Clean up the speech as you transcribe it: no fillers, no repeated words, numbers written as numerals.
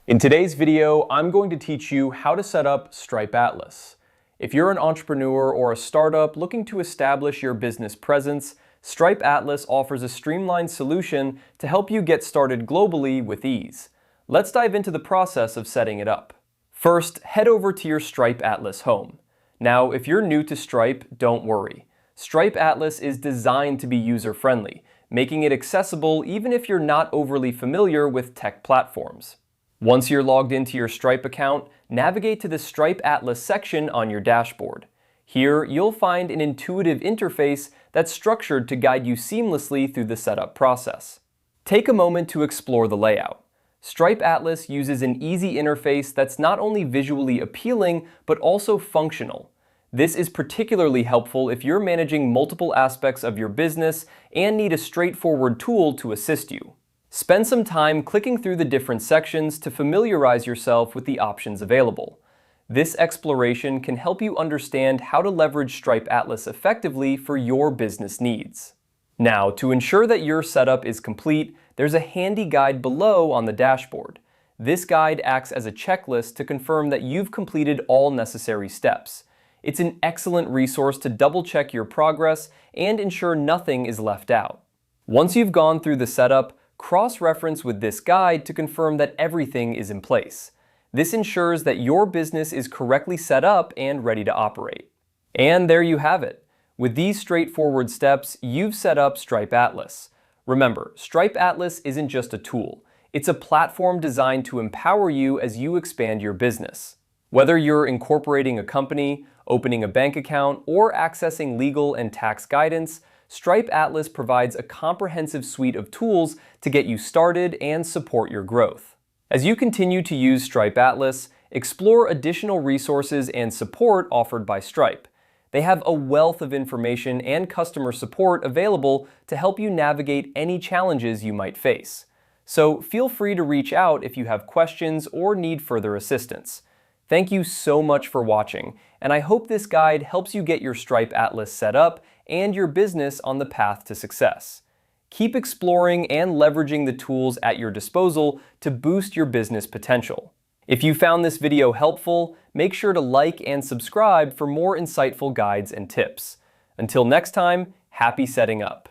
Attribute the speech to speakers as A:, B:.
A: In today's video, I'm going to teach you how to set up Stripe Atlas. If you're an entrepreneur or a startup looking to establish your business presence, Stripe Atlas offers a streamlined solution to help you get started globally with ease. Let's dive into the process of setting it up. First, head over to your Stripe Atlas home. Now, if you're new to Stripe, don't worry. Stripe Atlas is designed to be user-friendly, making it accessible even if you're not overly familiar with tech platforms. Once you're logged into your Stripe account, navigate to the Stripe Atlas section on your dashboard. Here, you'll find an intuitive interface that's structured to guide you seamlessly through the setup process. Take a moment to explore the layout. Stripe Atlas uses an easy interface that's not only visually appealing, but also functional. This is particularly helpful if you're managing multiple aspects of your business and need a straightforward tool to assist you. Spend some time clicking through the different sections to familiarize yourself with the options available. This exploration can help you understand how to leverage Stripe Atlas effectively for your business needs. Now, to ensure that your setup is complete, there's a handy guide below on the dashboard. This guide acts as a checklist to confirm that you've completed all necessary steps. It's an excellent resource to double-check your progress and ensure nothing is left out. Once you've gone through the setup, cross-reference with this guide to confirm that everything is in place. This ensures that your business is correctly set up and ready to operate. And there you have it. With these straightforward steps, you've set up Stripe Atlas. Remember, Stripe Atlas isn't just a tool. It's a platform designed to empower you as you expand your business. Whether you're incorporating a company, opening a bank account, or accessing legal and tax guidance, Stripe Atlas provides a comprehensive suite of tools to get you started and support your growth. As you continue to use Stripe Atlas, explore additional resources and support offered by Stripe. They have a wealth of information and customer support available to help you navigate any challenges you might face. So feel free to reach out if you have questions or need further assistance. Thank you so much for watching, and I hope this guide helps you get your Stripe Atlas set up and your business on the path to success. Keep exploring and leveraging the tools at your disposal to boost your business potential. If you found this video helpful, make sure to like and subscribe for more insightful guides and tips. Until next time, happy setting up.